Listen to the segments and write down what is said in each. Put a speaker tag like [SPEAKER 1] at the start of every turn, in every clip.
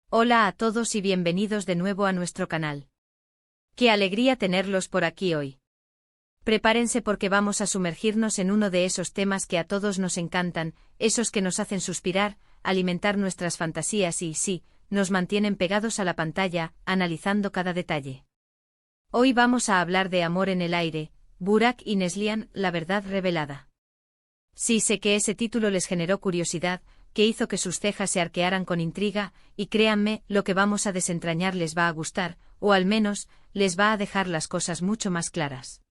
[SPEAKER 1] Hola a todos y bienvenidos de nuevo a nuestro canal. Qué alegría tenerlos por aquí hoy. Prepárense porque vamos a sumergirnos en uno de esos temas que a todos nos encantan, esos que nos hacen suspirar, alimentar nuestras fantasías y, sí, nos mantienen pegados a la pantalla, analizando cada detalle. Hoy vamos a hablar de Amor en el aire, Burak y Neslihan, la verdad revelada. Sí, sé que ese título les generó curiosidad, que hizo que sus cejas se arquearan con intriga, y créanme, lo que vamos a desentrañar les va a gustar, o al menos, les va a dejar las cosas mucho más claras.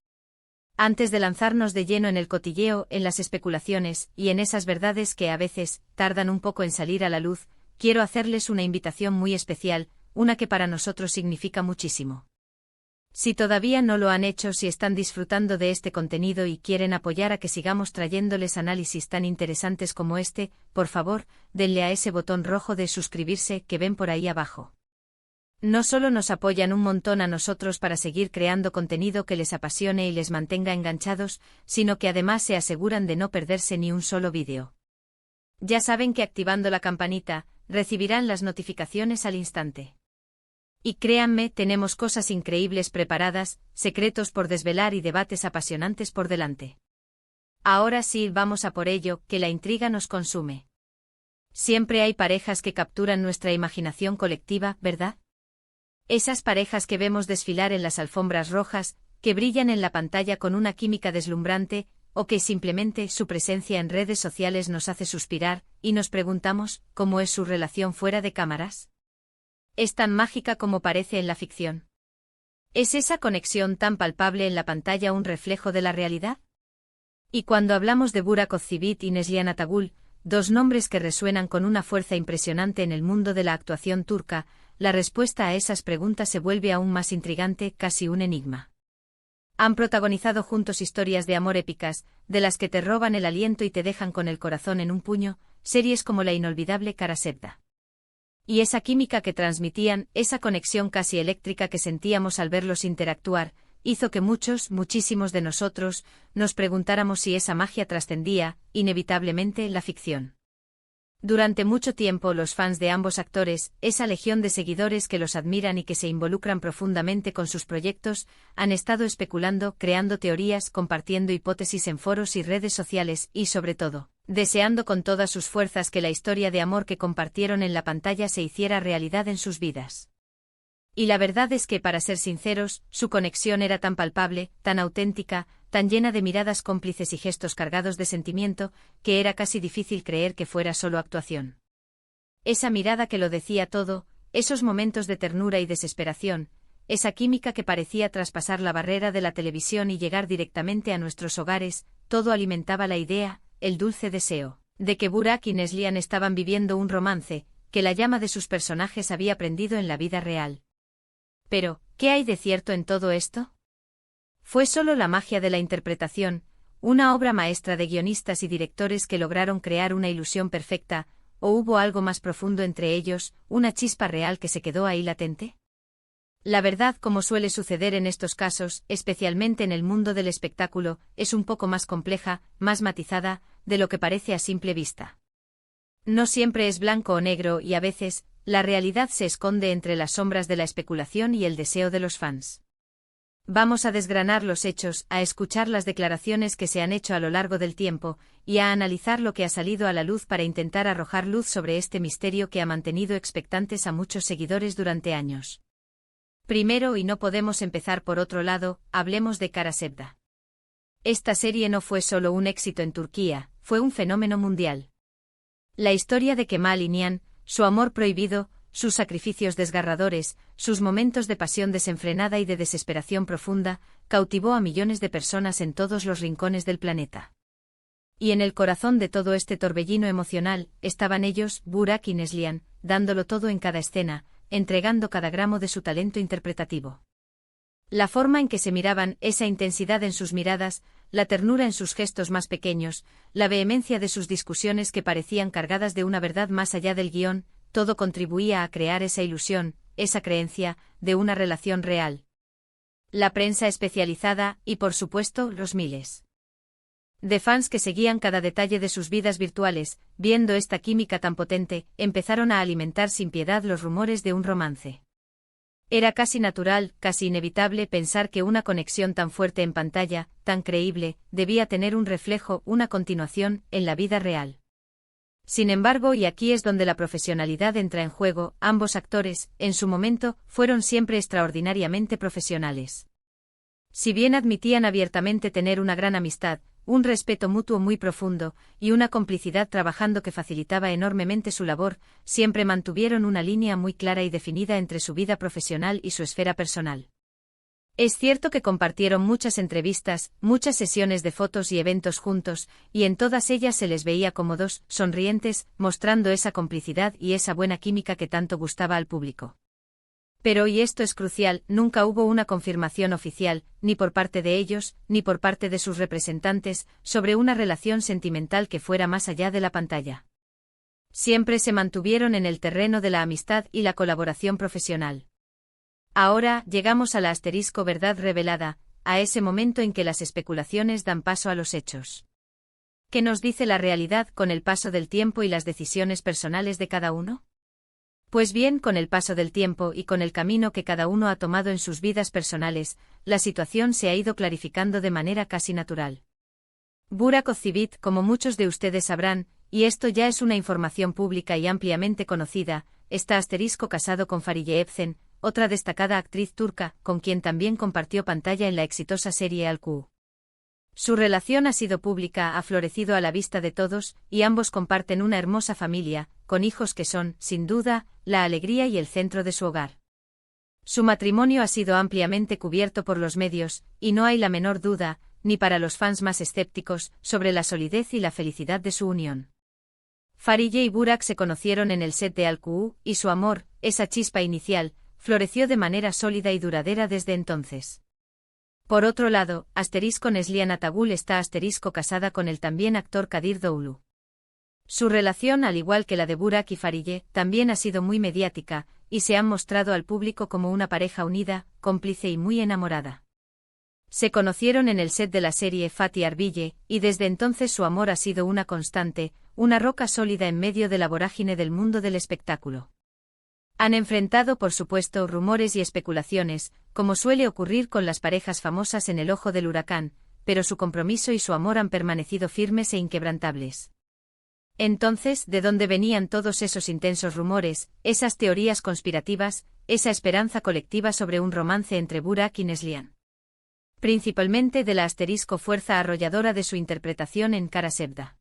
[SPEAKER 1] Antes de lanzarnos de lleno en el cotilleo, en las especulaciones, y en esas verdades que a veces tardan un poco en salir a la luz, quiero hacerles una invitación muy especial, una que para nosotros significa muchísimo. Si todavía no lo han hecho, si están disfrutando de este contenido y quieren apoyar a que sigamos trayéndoles análisis tan interesantes como este, por favor, denle a ese botón rojo de suscribirse que ven por ahí abajo. No solo nos apoyan un montón a nosotros para seguir creando contenido que les apasione y les mantenga enganchados, sino que además se aseguran de no perderse ni un solo vídeo. Ya saben que activando la campanita, recibirán las notificaciones al instante. Y créanme, tenemos cosas increíbles preparadas, secretos por desvelar y debates apasionantes por delante. Ahora sí, vamos a por ello, que la intriga nos consume. Siempre hay parejas que capturan nuestra imaginación colectiva, ¿verdad? Esas parejas que vemos desfilar en las alfombras rojas, que brillan en la pantalla con una química deslumbrante, o que simplemente su presencia en redes sociales nos hace suspirar, y nos preguntamos, ¿cómo es su relación fuera de cámaras? ¿Es tan mágica como parece en la ficción? ¿Es esa conexión tan palpable en la pantalla un reflejo de la realidad? Y cuando hablamos de Burak Özçivit y Neslihan Atagül, dos nombres que resuenan con una fuerza impresionante en el mundo de la actuación turca, la respuesta a esas preguntas se vuelve aún más intrigante, casi un enigma. Han protagonizado juntos historias de amor épicas, de las que te roban el aliento y te dejan con el corazón en un puño, series como la inolvidable Kara Sevda. Y esa química que transmitían, esa conexión casi eléctrica que sentíamos al verlos interactuar, hizo que muchísimos de nosotros, nos preguntáramos si esa magia trascendía, inevitablemente, la ficción. Durante mucho tiempo los fans de ambos actores, esa legión de seguidores que los admiran y que se involucran profundamente con sus proyectos, han estado especulando, creando teorías, compartiendo hipótesis en foros y redes sociales y, sobre todo, deseando con todas sus fuerzas que la historia de amor que compartieron en la pantalla se hiciera realidad en sus vidas. Y la verdad es que, para ser sinceros, su conexión era tan palpable, tan auténtica, tan llena de miradas cómplices y gestos cargados de sentimiento, que era casi difícil creer que fuera solo actuación. Esa mirada que lo decía todo, esos momentos de ternura y desesperación, esa química que parecía traspasar la barrera de la televisión y llegar directamente a nuestros hogares, todo alimentaba la idea, el dulce deseo, de que Burak y Neslihan estaban viviendo un romance, que la llama de sus personajes había prendido en la vida real. Pero, ¿qué hay de cierto en todo esto? ¿Fue solo la magia de la interpretación, una obra maestra de guionistas y directores que lograron crear una ilusión perfecta, o hubo algo más profundo entre ellos, una chispa real que se quedó ahí latente? La verdad, como suele suceder en estos casos, especialmente en el mundo del espectáculo, es un poco más compleja, más matizada, de lo que parece a simple vista. No siempre es blanco o negro y a veces, la realidad se esconde entre las sombras de la especulación y el deseo de los fans. Vamos a desgranar los hechos, a escuchar las declaraciones que se han hecho a lo largo del tiempo, y a analizar lo que ha salido a la luz para intentar arrojar luz sobre este misterio que ha mantenido expectantes a muchos seguidores durante años. Primero, y no podemos empezar por otro lado, hablemos de Kara Sevda. Esta serie no fue solo un éxito en Turquía, fue un fenómeno mundial. La historia de Kemal y Nihan, su amor prohibido, sus sacrificios desgarradores, sus momentos de pasión desenfrenada y de desesperación profunda, cautivó a millones de personas en todos los rincones del planeta. Y en el corazón de todo este torbellino emocional, estaban ellos, Burak y Neslihan, dándolo todo en cada escena, entregando cada gramo de su talento interpretativo. La forma en que se miraban, esa intensidad en sus miradas, la ternura en sus gestos más pequeños, la vehemencia de sus discusiones que parecían cargadas de una verdad más allá del guión, todo contribuía a crear esa ilusión, esa creencia, de una relación real. La prensa especializada, y por supuesto, los miles de fans que seguían cada detalle de sus vidas virtuales, viendo esta química tan potente, empezaron a alimentar sin piedad los rumores de un romance. Era casi natural, casi inevitable pensar que una conexión tan fuerte en pantalla, tan creíble, debía tener un reflejo, una continuación, en la vida real. Sin embargo, y aquí es donde la profesionalidad entra en juego, ambos actores, en su momento, fueron siempre extraordinariamente profesionales. Si bien admitían abiertamente tener una gran amistad, un respeto mutuo muy profundo, y una complicidad trabajando que facilitaba enormemente su labor, siempre mantuvieron una línea muy clara y definida entre su vida profesional y su esfera personal. Es cierto que compartieron muchas entrevistas, muchas sesiones de fotos y eventos juntos, y en todas ellas se les veía cómodos, sonrientes, mostrando esa complicidad y esa buena química que tanto gustaba al público. Pero, y esto es crucial, nunca hubo una confirmación oficial, ni por parte de ellos, ni por parte de sus representantes, sobre una relación sentimental que fuera más allá de la pantalla. Siempre se mantuvieron en el terreno de la amistad y la colaboración profesional. Ahora, llegamos a la verdad revelada, a ese momento en que las especulaciones dan paso a los hechos. ¿Qué nos dice la realidad con el paso del tiempo y las decisiones personales de cada uno? Pues bien, con el paso del tiempo y con el camino que cada uno ha tomado en sus vidas personales, la situación se ha ido clarificando de manera casi natural. Burak Özçivit, como muchos de ustedes sabrán, y esto ya es una información pública y ampliamente conocida, está casado con Fariye Evcen, otra destacada actriz turca, con quien también compartió pantalla en la exitosa serie Al-Ku. Su relación ha sido pública, ha florecido a la vista de todos, y ambos comparten una hermosa familia, con hijos que son, sin duda, la alegría y el centro de su hogar. Su matrimonio ha sido ampliamente cubierto por los medios, y no hay la menor duda, ni para los fans más escépticos, sobre la solidez y la felicidad de su unión. Fariye y Burak se conocieron en el set de Al-Ku, y su amor, esa chispa inicial, floreció de manera sólida y duradera desde entonces. Por otro lado, Neslihan Atagul está casada con el también actor Kadir Doğulu. Su relación, al igual que la de Burak y Fariye, también ha sido muy mediática, y se han mostrado al público como una pareja unida, cómplice y muy enamorada. Se conocieron en el set de la serie Fatih Arbilge, y desde entonces su amor ha sido una constante, una roca sólida en medio de la vorágine del mundo del espectáculo. Han enfrentado, por supuesto, rumores y especulaciones, como suele ocurrir con las parejas famosas en el ojo del huracán, pero su compromiso y su amor han permanecido firmes e inquebrantables. Entonces, ¿de dónde venían todos esos intensos rumores, esas teorías conspirativas, esa esperanza colectiva sobre un romance entre Burak y Neslihan? Principalmente de la fuerza arrolladora de su interpretación en Kara Sevda.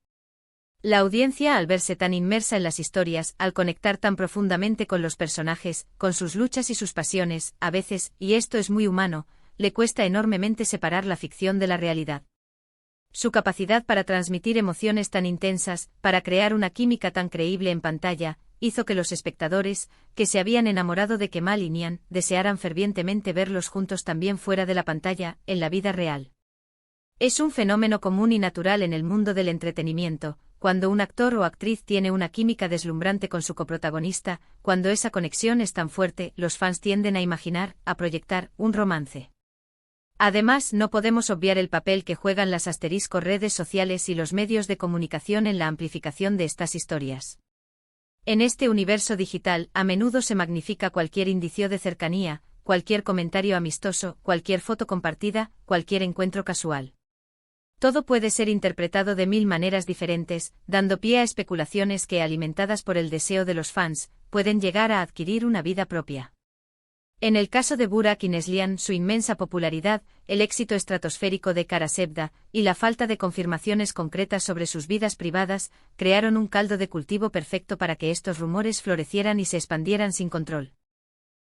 [SPEAKER 1] La audiencia, al verse tan inmersa en las historias, al conectar tan profundamente con los personajes, con sus luchas y sus pasiones, a veces, y esto es muy humano, le cuesta enormemente separar la ficción de la realidad. Su capacidad para transmitir emociones tan intensas, para crear una química tan creíble en pantalla, hizo que los espectadores, que se habían enamorado de Kemal y Nihan, desearan fervientemente verlos juntos también fuera de la pantalla, en la vida real. Es un fenómeno común y natural en el mundo del entretenimiento, cuando un actor o actriz tiene una química deslumbrante con su coprotagonista, cuando esa conexión es tan fuerte, los fans tienden a imaginar, a proyectar, un romance. Además, no podemos obviar el papel que juegan las redes sociales y los medios de comunicación en la amplificación de estas historias. En este universo digital, a menudo se magnifica cualquier indicio de cercanía, cualquier comentario amistoso, cualquier foto compartida, cualquier encuentro casual. Todo puede ser interpretado de mil maneras diferentes, dando pie a especulaciones que, alimentadas por el deseo de los fans, pueden llegar a adquirir una vida propia. En el caso de Burak y Neslihan, su inmensa popularidad, el éxito estratosférico de Kara Sevda, y la falta de confirmaciones concretas sobre sus vidas privadas, crearon un caldo de cultivo perfecto para que estos rumores florecieran y se expandieran sin control.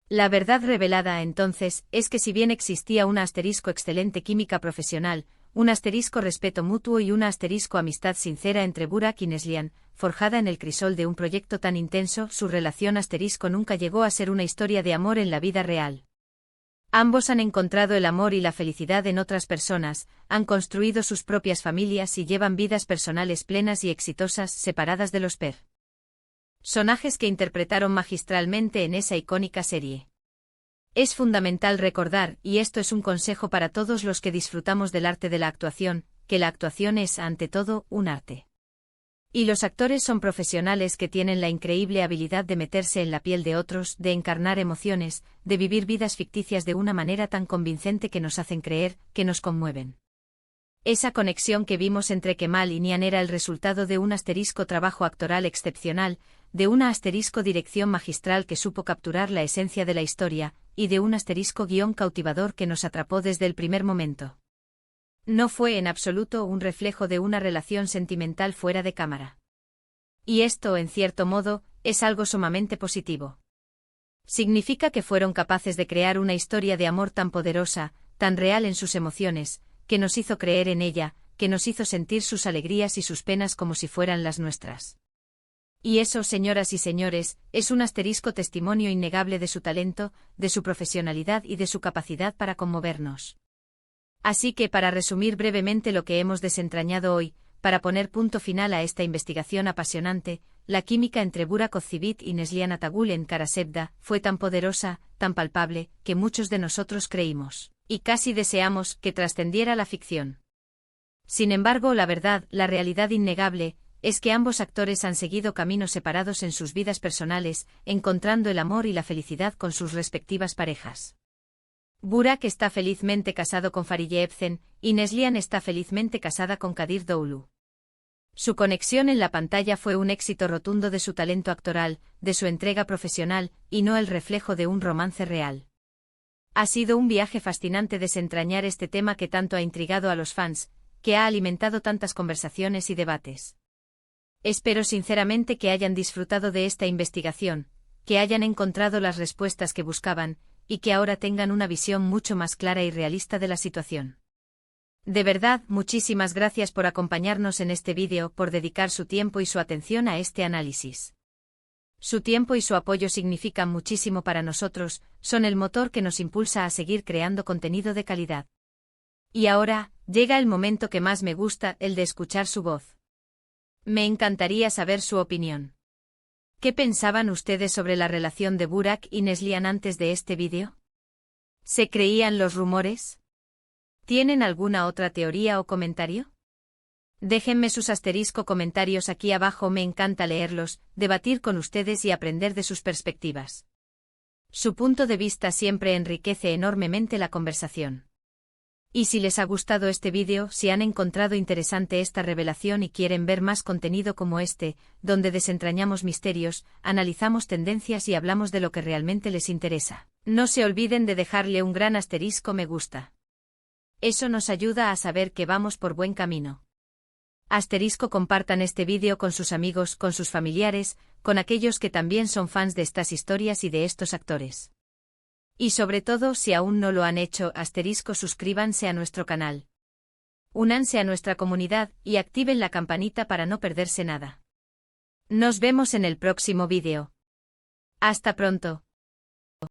[SPEAKER 1] La verdad revelada, entonces, es que si bien existía una excelente química profesional, un respeto mutuo y una amistad sincera entre Burak y Neslihan, forjada en el crisol de un proyecto tan intenso, su relación nunca llegó a ser una historia de amor en la vida real. Ambos han encontrado el amor y la felicidad en otras personas, han construido sus propias familias y llevan vidas personales plenas y exitosas, separadas de los personajes que interpretaron magistralmente en esa icónica serie. Es fundamental recordar, y esto es un consejo para todos los que disfrutamos del arte de la actuación, que la actuación es, ante todo, un arte. Y los actores son profesionales que tienen la increíble habilidad de meterse en la piel de otros, de encarnar emociones, de vivir vidas ficticias de una manera tan convincente que nos hacen creer, que nos conmueven. Esa conexión que vimos entre Kemal y Nian era el resultado de un asterisco trabajo actoral excepcional, de una asterisco dirección magistral que supo capturar la esencia de la historia, y de un asterisco guión cautivador que nos atrapó desde el primer momento. No fue en absoluto un reflejo de una relación sentimental fuera de cámara. Y esto, en cierto modo, es algo sumamente positivo. Significa que fueron capaces de crear una historia de amor tan poderosa, tan real en sus emociones, que nos hizo creer en ella, que nos hizo sentir sus alegrías y sus penas como si fueran las nuestras. Y eso, señoras y señores, es un asterisco testimonio innegable de su talento, de su profesionalidad y de su capacidad para conmovernos. Así que, para resumir brevemente lo que hemos desentrañado hoy, para poner punto final a esta investigación apasionante, la química entre Burak Ozcivit y Neslihan Atagul en Karasevda fue tan poderosa, tan palpable, que muchos de nosotros creímos, y casi deseamos, que trascendiera la ficción. Sin embargo, la verdad, la realidad innegable, es que ambos actores han seguido caminos separados en sus vidas personales, encontrando el amor y la felicidad con sus respectivas parejas. Burak está felizmente casado con Fariye Evcen, y Neslihan está felizmente casada con Kadir Doğulu. Su conexión en la pantalla fue un éxito rotundo de su talento actoral, de su entrega profesional, y no el reflejo de un romance real. Ha sido un viaje fascinante desentrañar este tema que tanto ha intrigado a los fans, que ha alimentado tantas conversaciones y debates. Espero sinceramente que hayan disfrutado de esta investigación, que hayan encontrado las respuestas que buscaban, y que ahora tengan una visión mucho más clara y realista de la situación. De verdad, muchísimas gracias por acompañarnos en este vídeo, por dedicar su tiempo y su atención a este análisis. Su tiempo y su apoyo significan muchísimo para nosotros, son el motor que nos impulsa a seguir creando contenido de calidad. Y ahora, llega el momento que más me gusta, el de escuchar su voz. Me encantaría saber su opinión. ¿Qué pensaban ustedes sobre la relación de Burak y Neslihan antes de este vídeo? ¿Se creían los rumores? ¿Tienen alguna otra teoría o comentario? Déjenme sus comentarios aquí abajo, me encanta leerlos, debatir con ustedes y aprender de sus perspectivas. Su punto de vista siempre enriquece enormemente la conversación. Y si les ha gustado este vídeo, si han encontrado interesante esta revelación y quieren ver más contenido como este, donde desentrañamos misterios, analizamos tendencias y hablamos de lo que realmente les interesa, no se olviden de dejarle un gran asterisco me gusta. Eso nos ayuda a saber que vamos por buen camino. Compartan este vídeo con sus amigos, con sus familiares, con aquellos que también son fans de estas historias y de estos actores. Y sobre todo, si aún no lo han hecho, suscríbanse a nuestro canal. Únanse a nuestra comunidad y activen la campanita para no perderse nada. Nos vemos en el próximo vídeo. Hasta pronto.